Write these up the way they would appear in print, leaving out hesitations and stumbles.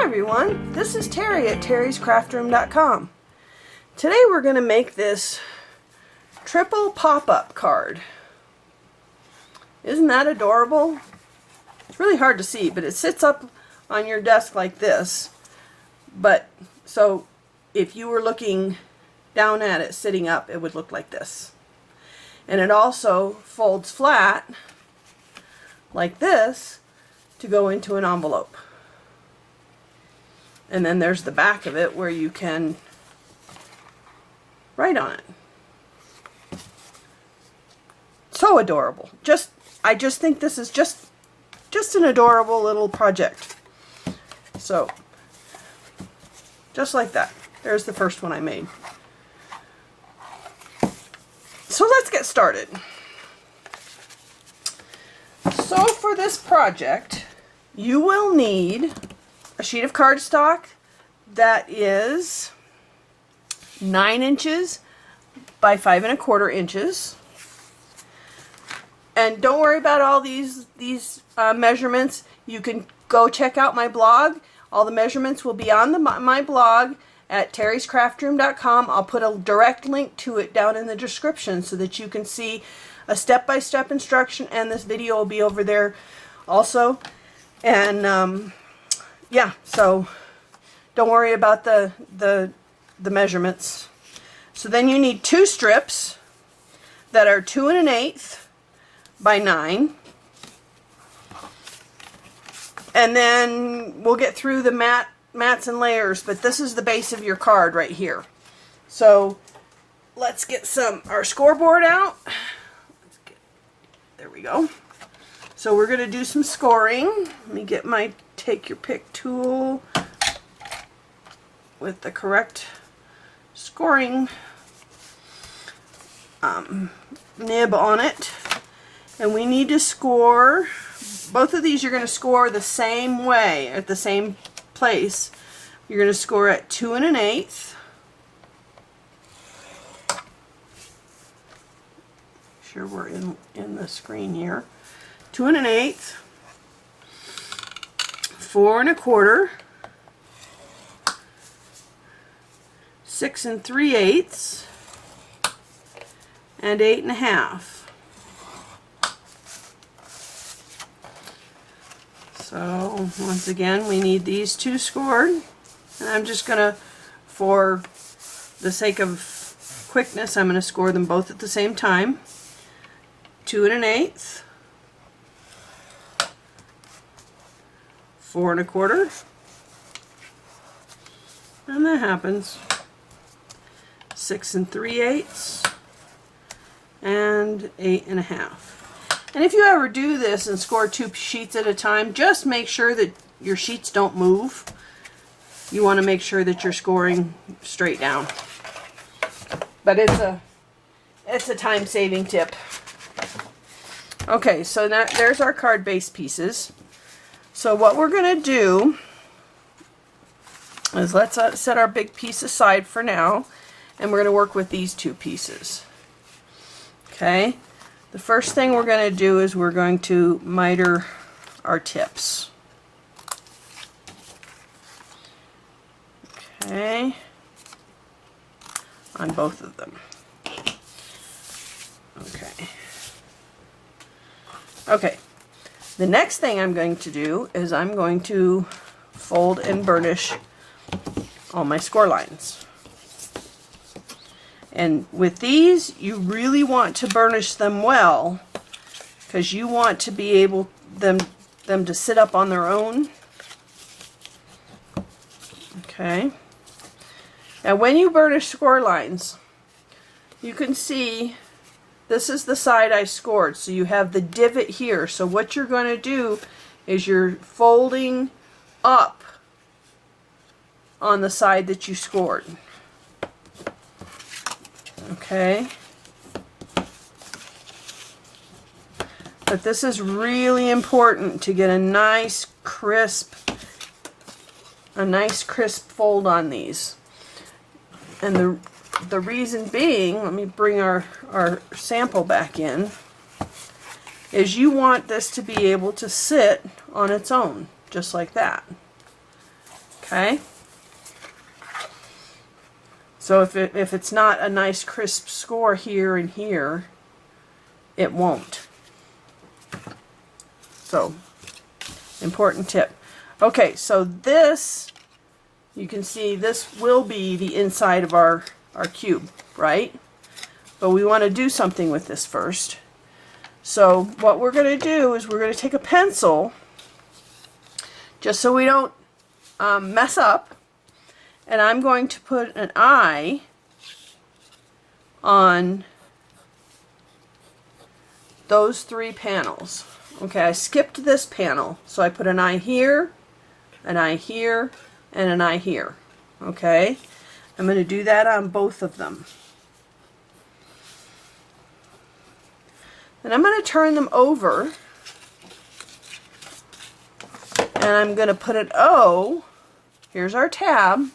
everyone, this is Terry at terryscraftroom.com. Today we're going to make this triple pop-up card. Isn't that adorable? It's really hard to see, but it sits up on your desk like this. But so if you were looking down at it sitting up, it would look like this. And it also folds flat like this to go into an envelope. And then there's the back of it where you can write on it. So adorable. I just think this is just an adorable little project. So, just like that. There's the first one I made. So let's get started. So for this project, you will need a sheet of cardstock that is 9 inches by 5 1/4 inches. And don't worry about all these measurements. You can go check out my blog. All the measurements will be on my blog at terryscraftroom.com. I'll put a direct link to it down in the description so that you can see a step-by-step instruction, and this video will be over there also. And yeah, so don't worry about the measurements. So then you need 2 strips that are 2 1/8 by 9. And then we'll get through the mats and layers, but this is the base of your card right here. So let's get our scoreboard out. There we go. So we're going to do some scoring. Let me get my take your pick tool with the correct scoring nib on it. And we need to score, both of these you're going to score the same way, at the same place. You're going to score at 2 1/8. Sure we're in the screen here. 2 1/8, 4 1/4, 6 3/8, and 8 1/2. So once again, we need these 2 scored, and I'm just gonna, for the sake of quickness, I'm gonna score them both at the same time. 2 1/8, 4 1/4, and that happens. 6 3/8, and 8 1/2. And if you ever do this and score 2 sheets at a time, just make sure that your sheets don't move. You want to make sure that you're scoring straight down. But it's a time-saving tip. Okay, so there's our card base pieces. So what we're going to do is let's set our big piece aside for now, and we're going to work with these 2 pieces. Okay, the first thing we're going to do is we're going to miter our tips. Okay, on both of them. Okay, the next thing I'm going to do is I'm going to fold and burnish all my score lines. And with these, you really want to burnish them well, because you want to be able them to sit up on their own. Okay. Now when you burnish score lines, you can see this is the side I scored, so you have the divot here. So what you're going to do is you're folding up on the side that you scored. Okay. But this is really important to get a nice crisp fold on these. And the reason being, let me bring our sample back in, is you want this to be able to sit on its own, just like that. Okay? So if it's not a nice crisp score here and here, it won't. So, important tip. Okay, so this, you can see this will be the inside of our cube, right? But we want to do something with this first. So what we're going to do is we're going to take a pencil, just so we don't mess up, and I'm going to put an eye on those 3 panels. Okay, I skipped this panel, so I put an eye here, an eye here, and an eye here. Okay, I'm going to do that on both of them. And I'm going to turn them over, and I'm going to put an O. Here's our tab,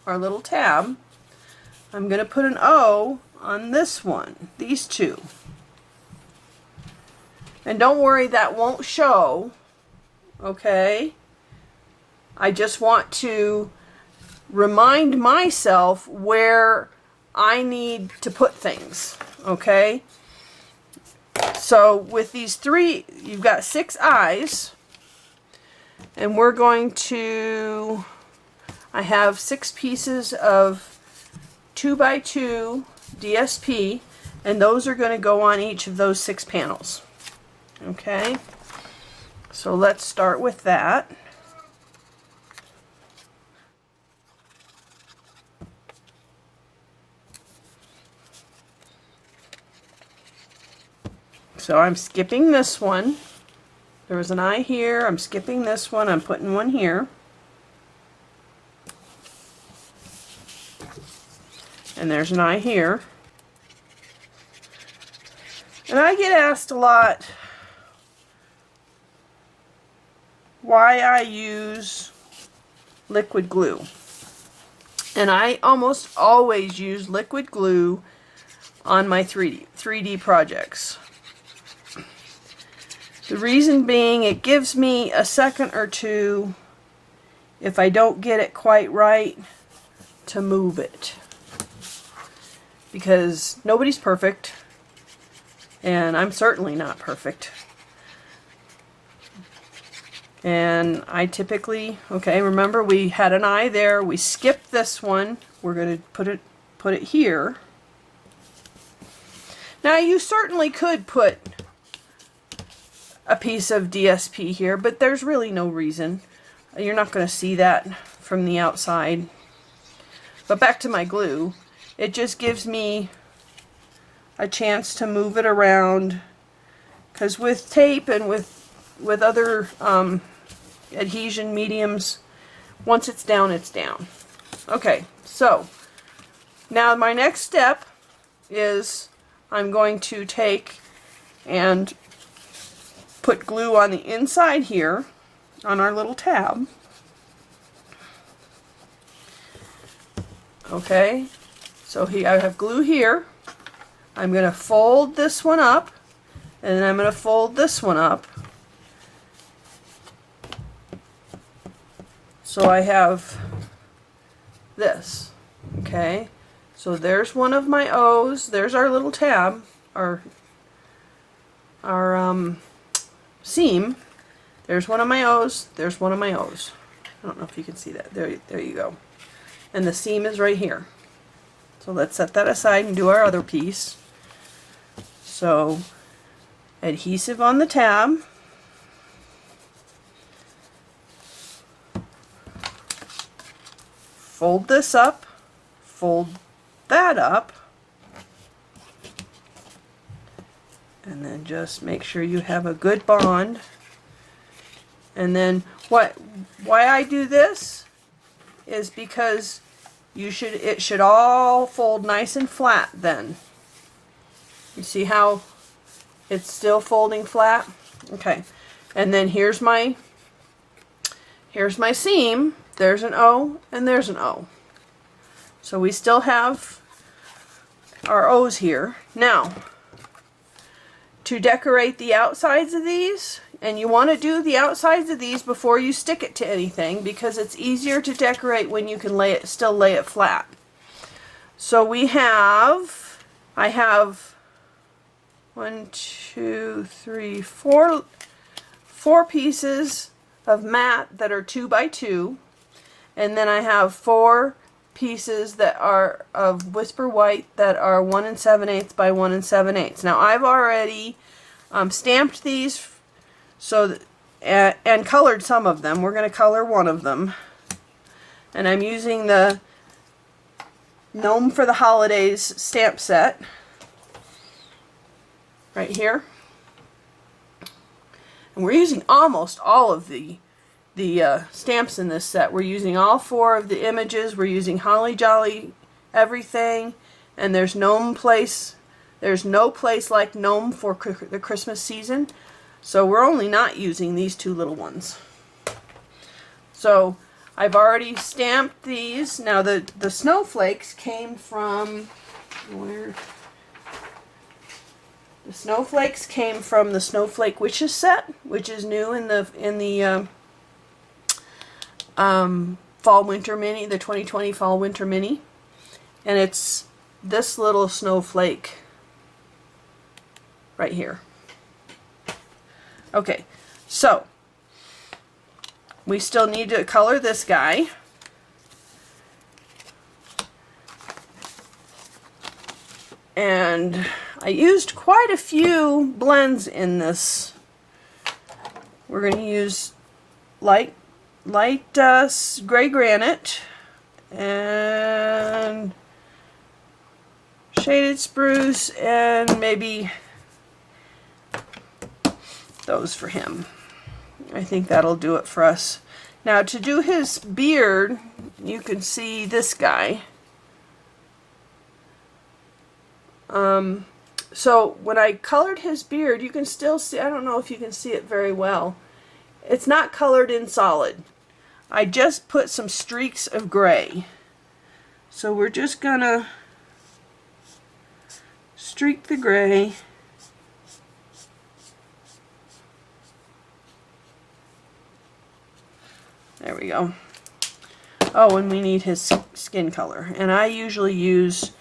our little tab. I'm going to put an O on this one, these 2. And don't worry, that won't show, okay? I just want to remind myself where I need to put things, okay? So with these 3, you've got 6 eyes, and we're going to, I have 6 pieces of 2x2 DSP, and those are going to go on each of those 6 panels. Okay, so let's start with that. So I'm skipping this one. There was an eye here. I'm skipping this one. I'm putting one here. And there's an eye here. And I get asked a lot why I use liquid glue. And I almost always use liquid glue on my 3D projects. The reason being, it gives me a second or two, if I don't get it quite right, to move it. Because nobody's perfect, and I'm certainly not perfect. And I typically, okay, remember we had an eye there, we skipped this one, we're going to put it here. Now you certainly could put a piece of DSP here, but there's really no reason. You're not going to see that from the outside. But back to my glue, it just gives me a chance to move it around, because with tape and with other adhesion mediums, once it's down, it's down. Okay, so now my next step is I'm going to take and put glue on the inside here on our little tab. Okay, so here I have glue here. I'm going to fold this one up, and then I'm going to fold this one up. So I have this. Okay, so there's one of my O's. There's our little tab, our seam. There's one of my O's. There's one of my O's. I don't know if you can see that. There you go. And the seam is right here. So let's set that aside and do our other piece. So adhesive on the tab. Fold this up. Fold that up. And then just make sure you have a good bond. And then why I do this is because it should all fold nice and flat then. You see how it's still folding flat? Okay. And then here's my seam. There's an O and there's an O. So we still have our O's here. Now, to decorate the outsides of these, And you want to do the outsides of these before you stick it to anything, because it's easier to decorate when you can still lay it flat. So I have 1, 2, 3, 4 pieces of mat that are 2 by 2, and then I have 4 pieces that are of Whisper White that are 1 7/8 by 1 7/8. Now I've already stamped these and colored some of them. We're going to color one of them, and I'm using the Gnome for the Holidays stamp set right here. And we're using almost all of the stamps in this set. We're using all 4 of the images. We're using Holly Jolly everything, and there's Gnome Place. There's no place like Gnome for the Christmas season. So we're only not using these 2 little ones. So I've already stamped these. Now the snowflakes came from where? The snowflakes came from the Snowflake Wishes set, which is new in the fall winter mini, the 2020 fall winter mini, and it's this little snowflake right here. Okay, so we still need to color this guy. And I used quite a few blends in this. We're going to use light gray granite and shaded spruce, and maybe those for him. I think that'll do it for us. Now to do his beard, you can see this guy. So when I colored his beard, you can still see, I don't know if you can see it very well, it's not colored in solid. I just put some streaks of gray. So we're just gonna streak the gray. There we go. Oh, and we need his skin color. And I usually use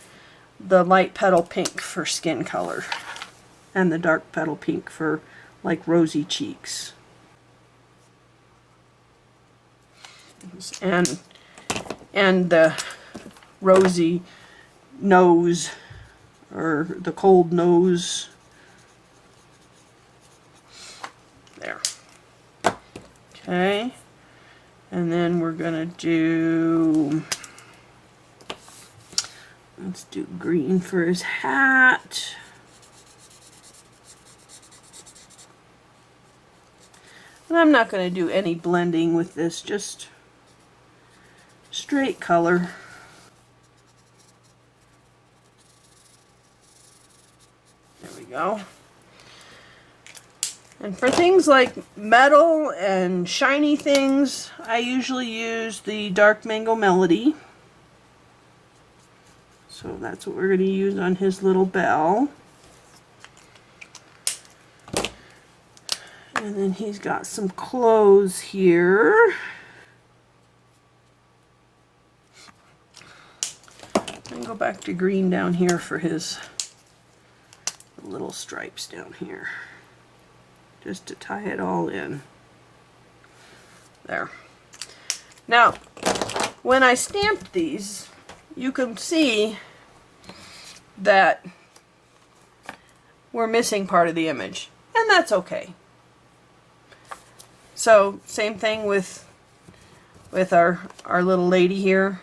the light petal pink for skin color, and the dark petal pink for like rosy cheeks. And the rosy nose, or the cold nose. There. Okay. And then we're gonna do, let's do green for his hat. And I'm not going to do any blending with this, just straight color. There we go. And for things like metal and shiny things, I usually use the Dark Mango Melody. So that's what we're going to use on his little bell. And then he's got some clothes here. And go back to green down here for his little stripes down here, just to tie it all in. There. Now, when I stamped these, you can see that we're missing part of the image, and that's okay. So same thing with our little lady here,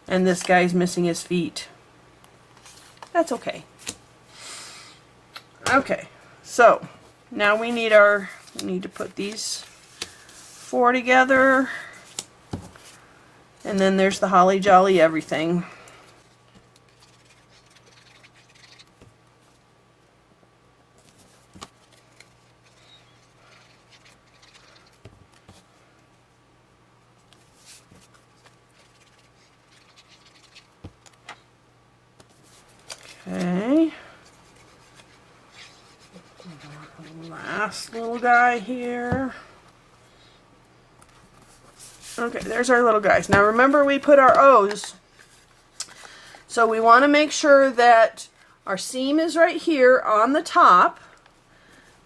and this guy's missing his feet. That's okay. Okay, so now we need to put these 4 together, and then there's the Holly Jolly everything. Okay. last little guy here. Okay, there's our little guys. Now remember, we put our O's, so we want to make sure that our seam is right here on the top.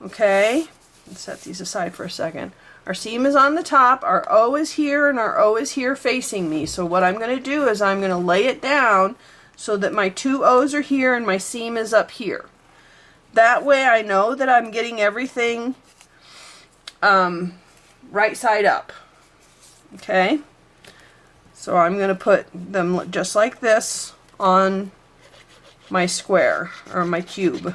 Okay, let's set these aside for a second. Our seam is on the top, our O is here, and our O is here facing me. So what I'm going to do is I'm going to lay it down so that my two O's are here and my seam is up here. That way I know that I'm getting everything right side up. Okay, so I'm going to put them just like this on my square or my cube.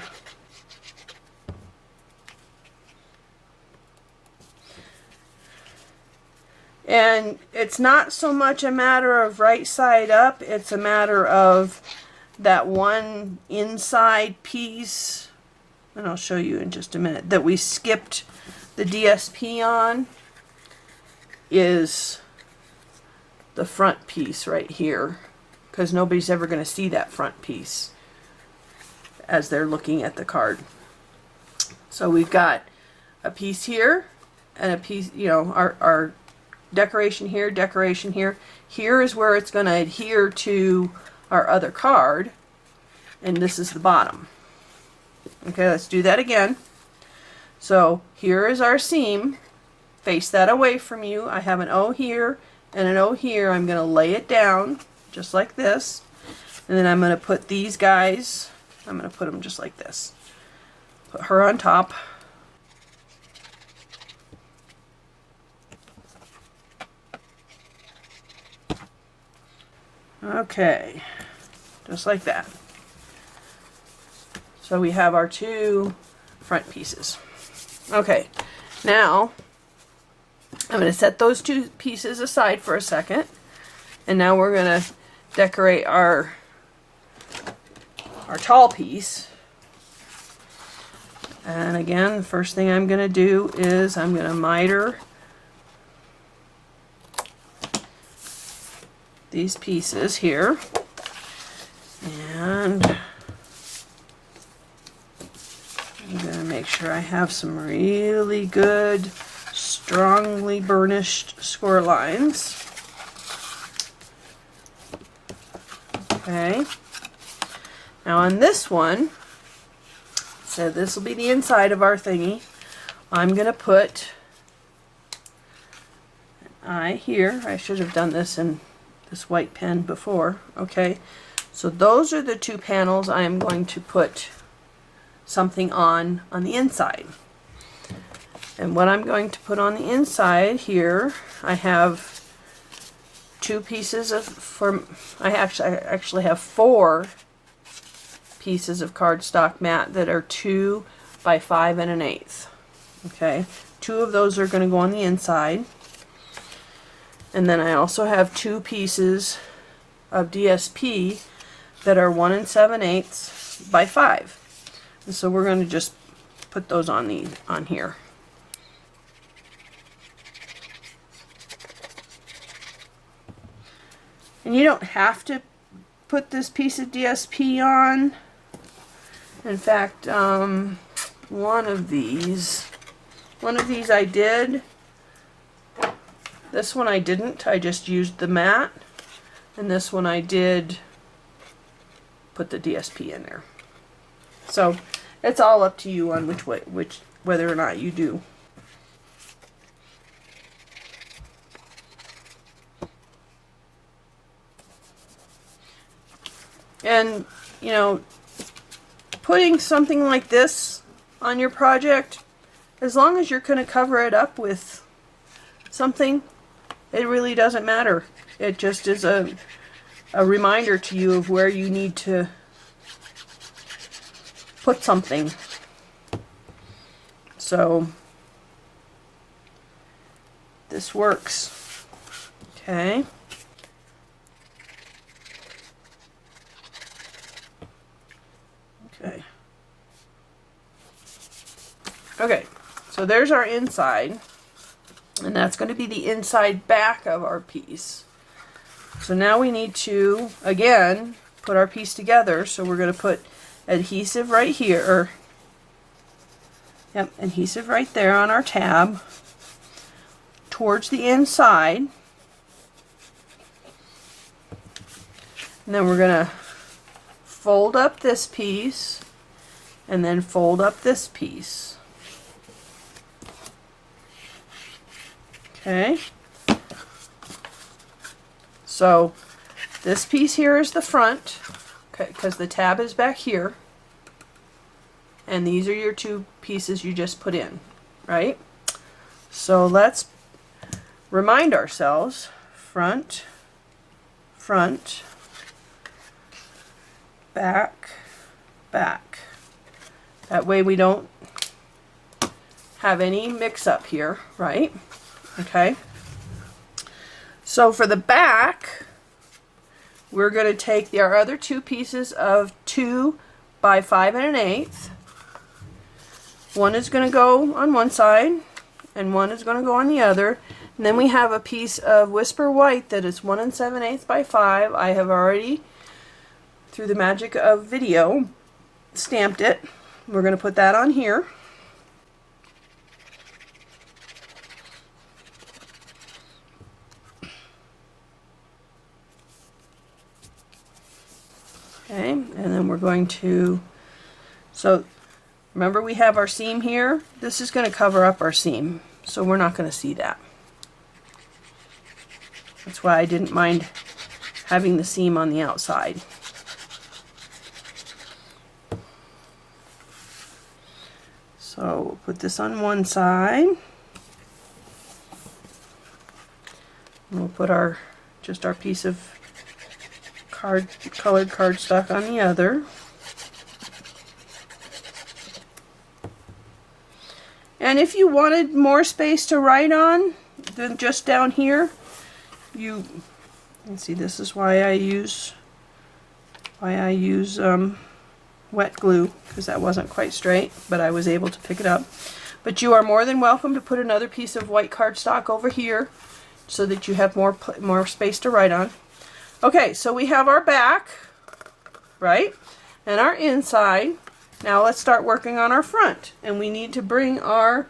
And it's not so much a matter of right side up, it's a matter of that one inside piece, and I'll show you in just a minute, that we skipped the DSP on is the front piece right here, because nobody's ever going to see that front piece as they're looking at the card. So we've got a piece here and a piece, you know, our decoration here, decoration here. Here is where it's going to adhere to our other card, and this is the bottom. Okay, let's do that again. So here is our seam. Face that away from you. I have an O here and an O here. I'm going to lay it down just like this, and then I'm going to put these guys, I'm going to put them just like this. Put her on top. Okay, just like that. So we have our two front pieces. Okay, now I'm going to set those two pieces aside for a second, and now we're going to decorate our tall piece. And again, the first thing I'm going to do is I'm going to miter these pieces here, and I'm going to make sure I have some really good, strongly burnished score lines. Okay. Now on this one, so this will be the inside of our thingy, I'm going to put an eye here. I should have done this in this white pen before. Okay, so those are the two panels I am going to put something on the inside. And what I'm going to put on the inside here, I have two pieces of, I actually have 4 pieces of cardstock mat that are 2 by 5 1/8. Okay, 2 of those are going to go on the inside. And then I also have 2 pieces of DSP that are 1 7/8 by 5. And so we're going to just put those on here. And you don't have to put this piece of DSP on. In fact, one of these I did. This one I didn't. I just used the mat. And this one I did put the DSP in there. So it's all up to you on whether or not you do. And, you know, putting something like this on your project, as long as you're going to cover it up with something, it really doesn't matter. It just is a reminder to you of where you need to put something. So this works. Okay. Okay. Okay, so there's our inside, and that's going to be the inside back of our piece. So now we need to, again, put our piece together. So we're going to put adhesive right here, or Yep, adhesive right there on our tab towards the inside. And then we're going to fold up this piece and then fold up this piece. Okay. So this piece here is the front, because the tab is back here. And these are your two pieces you just put in, right? So let's remind ourselves, front, front, back, back. That way we don't have any mix-up here, right? Okay. So for the back, we're going to take our other two pieces of 2 by 5 1/8. One is going to go on one side, and one is going to go on the other. And then we have a piece of Whisper White that is 1 7/8 by 5. I have already, through the magic of video, stamped it. We're going to put that on here. Okay, and then we're going to, so remember we have our seam here. This is going to cover up our seam, so we're not going to see that. That's why I didn't mind having the seam on the outside. So we'll put this on one side. And we'll put our just our piece of colored cardstock on the other. And if you wanted more space to write on than just down here, you can see this is why I use wet glue, because that wasn't quite straight, but I was able to pick it up. But you are more than welcome to put another piece of white cardstock over here so that you have more space to write on. Okay, so we have our back, right, and our inside. Now let's start working on our front, and we need to bring our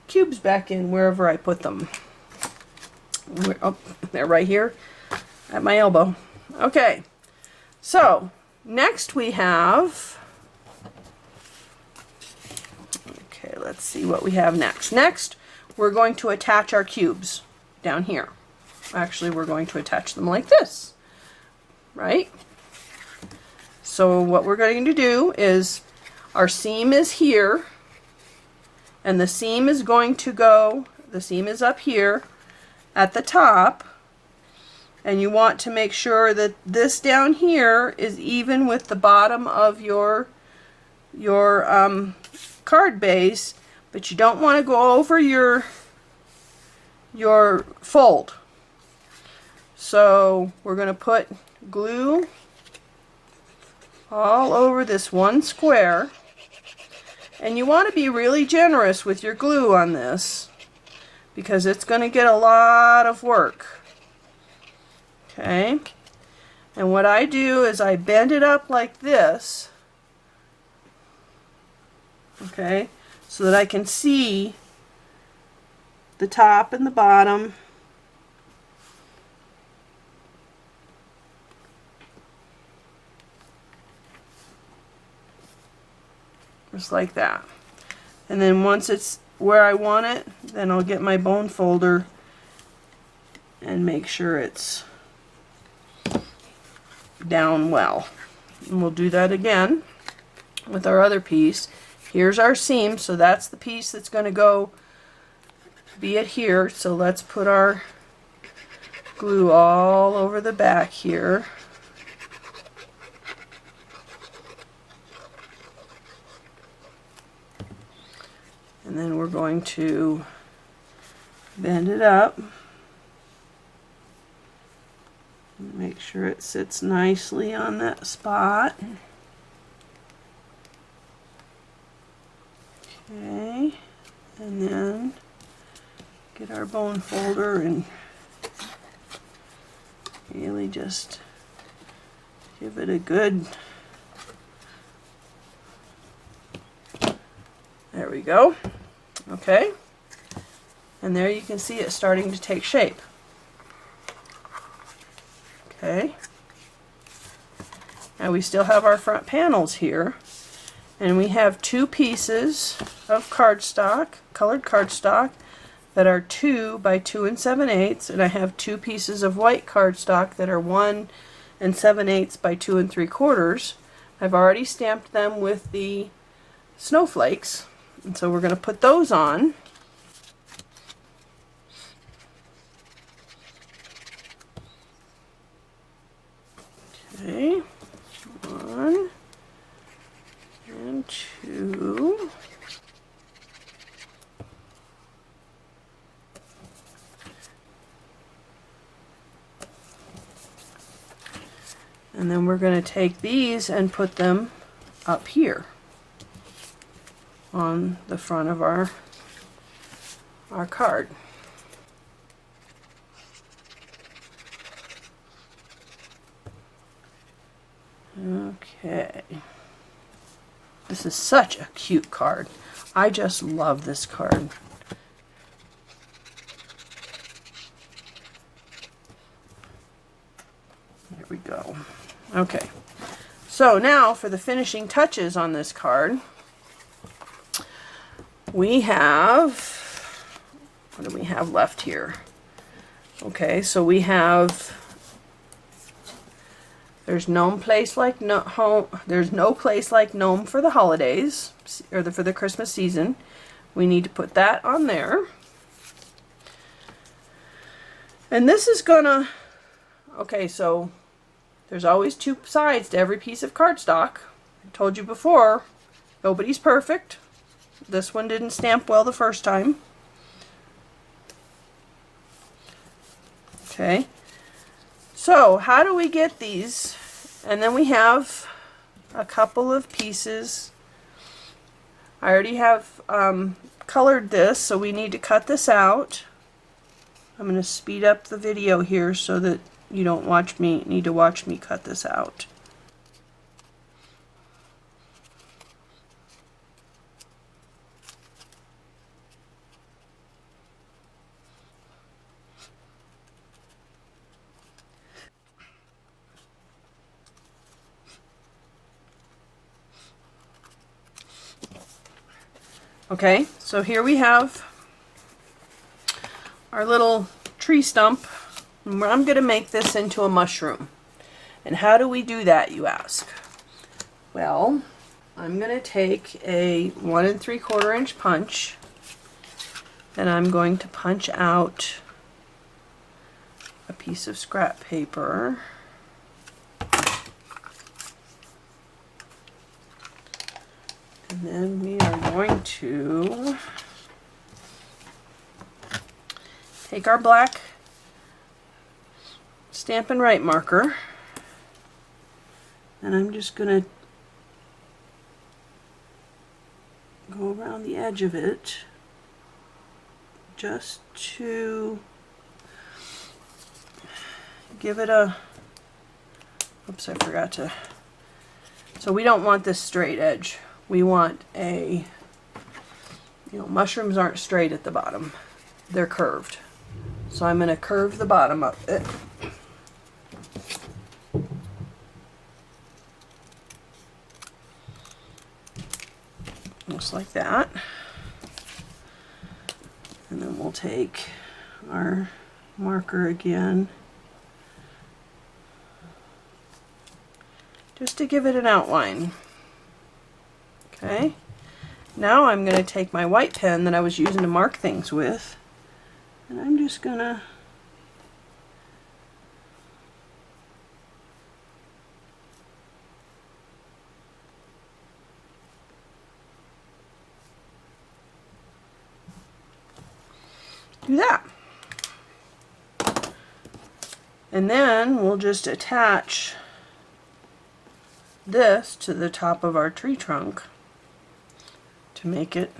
cubes back in wherever I put them. Oh, they're right here at my elbow. Okay, so next we have, okay, let's see what we have next. Next, we're going to attach our cubes down here. Actually, we're going to attach them like this, right? So what we're going to do is, our seam is here, and the seam is going to go, the seam is up here at the top, and you want to make sure that this down here is even with the bottom of your card base, but you don't want to go over your fold. So we're going to put glue all over this one square, and you want to be really generous with your glue on this because it's going to get a lot of work. Okay, and what I do is I bend it up like this, okay, so that I can see the top and the bottom. Just like that. And then once it's where I want it, then I'll get my bone folder and make sure it's down well. And we'll do that again with our other piece. Here's our seam, so that's the piece that's going to go be it here. So let's put our glue all over the back here. And then we're going to bend it up. Make sure it sits nicely on that spot. Okay, and then get our bone folder and really just give it a good, there There we go. Okay. And there you can see it starting to take shape. Okay. Now we still have our front panels here. And we have 2 pieces of cardstock, colored cardstock, that are 2 by 2 7/8, and I have 2 pieces of white cardstock that are 1 7/8 by 2 3/4. I've already stamped them with the snowflakes, and so we're going to put those on. Okay, 1 and 2. And then we're going to take these and put them up here on the front of our card. Okay. This is such a cute card. I just love this card. There we go. Okay. So now for the finishing touches on this card, we have, what do we have left here? Okay, so we have, there's no place like there's no place like Gnome for the holidays, or for the Christmas season. We need to put that on there. And this is gonna, okay, so there's always 2 sides to every piece of cardstock. I told you before, nobody's perfect. This one didn't stamp well the first time. Okay, so how do we get these? And then we have a couple of pieces. I already have colored this, so we need to cut this out. I'm going to speed up the video here so that you don't need to watch me cut this out. Okay, so here we have our little tree stump. And I'm going to make this into a mushroom. And how do we do that, you ask? Well, I'm going to take a 1 3/4 inch punch, and I'm going to punch out a piece of scrap paper. And then we are going to take our black Stampin' Right marker, and I'm just going to go around the edge of it just to give it a, oops, I forgot to, so we don't want this straight edge. We want a, mushrooms aren't straight at the bottom. They're curved. So I'm going to curve the bottom of it. Just like that. And then we'll take our marker again, just to give it an outline. Okay, now I'm going to take my white pen that I was using to mark things with, and I'm just going to do that. And then we'll just attach this to the top of our tree trunk to make it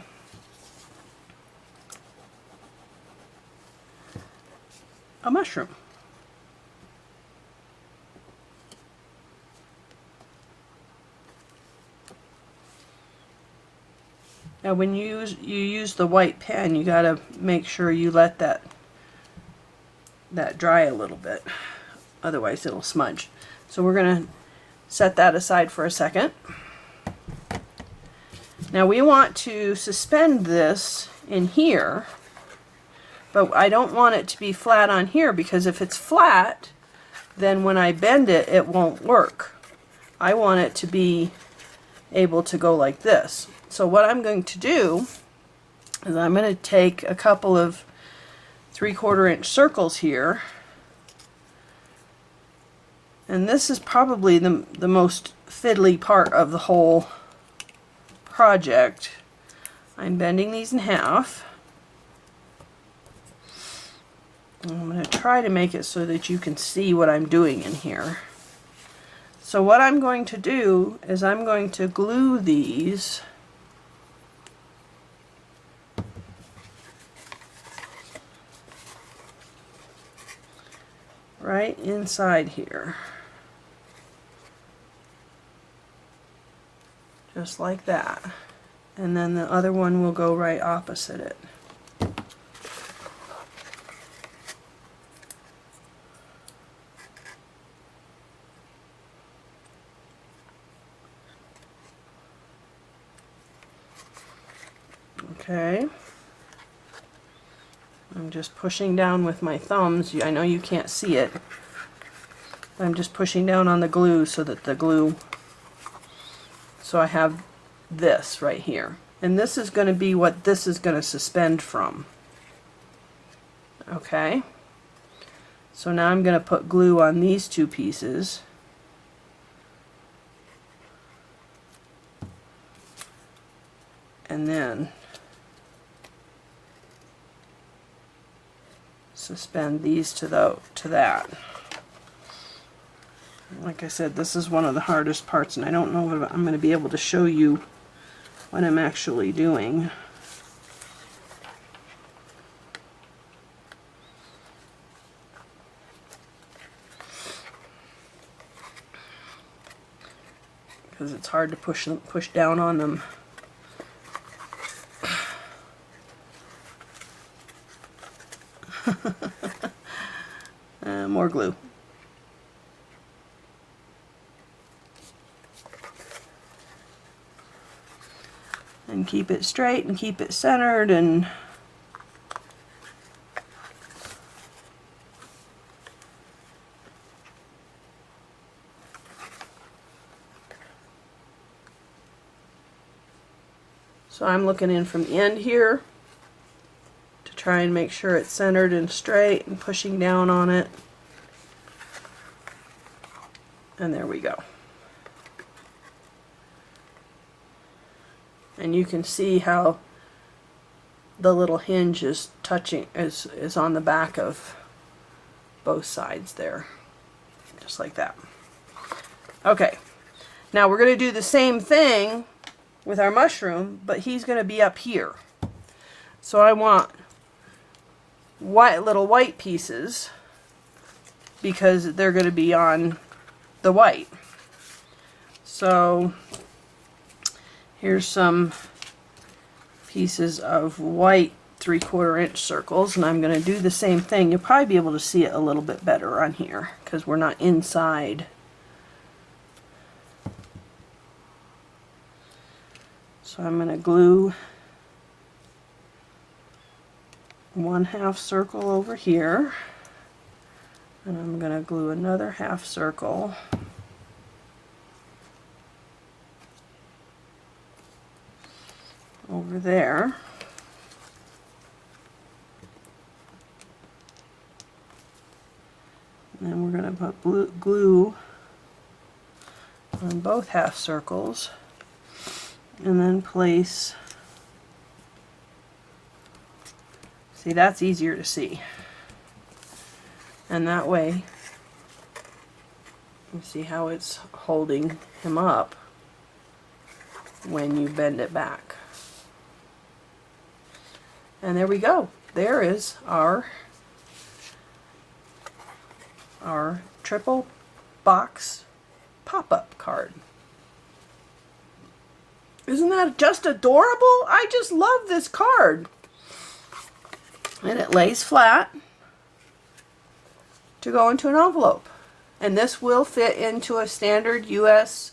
a mushroom. Now when you use the white pen, you got to make sure you let that dry a little bit, otherwise it'll smudge. So we're going to set that aside for a second. Now we want to suspend this in here, but I don't want it to be flat on here, because if it's flat, then when I bend it, it won't work. I want it to be able to go like this. So what I'm going to do is I'm going to take a couple of 3/4 inch circles here, and this is probably the most fiddly part of the whole project. I'm bending these in half. I'm going to try to make it so that you can see what I'm doing in here. So what I'm going to do is I'm going to glue these right inside here. Just like that. And then the other one will go right opposite it. Okay. I'm just pushing down with my thumbs. I know you can't see it. I'm just pushing down on the glue so that the glue, so I have this right here. And this is going to be what this is going to suspend from. Okay. So now I'm going to put glue on these two pieces. And then suspend these to that. Like I said, this is one of the hardest parts, and I don't know if I'm going to be able to show you what I'm actually doing. Because it's hard to push down on them. More glue. And keep it straight and keep it centered, and so I'm looking in from the end here to try and make sure it's centered and straight, and pushing down on it. And there we go. And you can see how the little hinge is touching, is on the back of both sides there. Just like that. Okay. Now we're going to do the same thing with our mushroom, but he's going to be up here. So I want little white pieces, because they're going to be on the white. So here's some pieces of white 3/4 inch circles, and I'm going to do the same thing. You'll probably be able to see it a little bit better on here because we're not inside. So I'm going to glue 1/2 circle over here, and I'm going to glue another 1/2 circle over there. And then we're going to put glue on both 1/2 circles, and then place, see, that's easier to see. And that way, you see how it's holding him up when you bend it back. And there we go. There is our triple box pop-up card. Isn't that just adorable? I just love this card. And it lays flat to go into an envelope. And this will fit into a standard US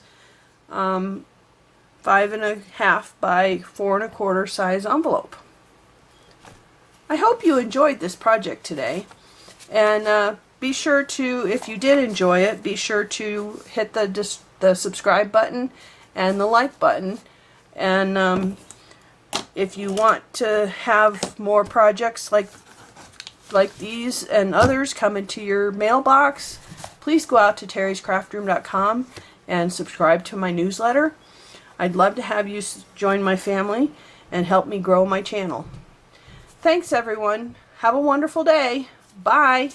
5.5 by 4 1/4 size envelope. I hope you enjoyed this project today. And be sure to, if you did enjoy it, be sure to hit the subscribe button and the like button. And if you want to have more projects like these and others come into your mailbox, please go out to terryscraftroom.com and subscribe to my newsletter. I'd love to have you join my family and help me grow my channel. Thanks everyone. Have a wonderful day. Bye.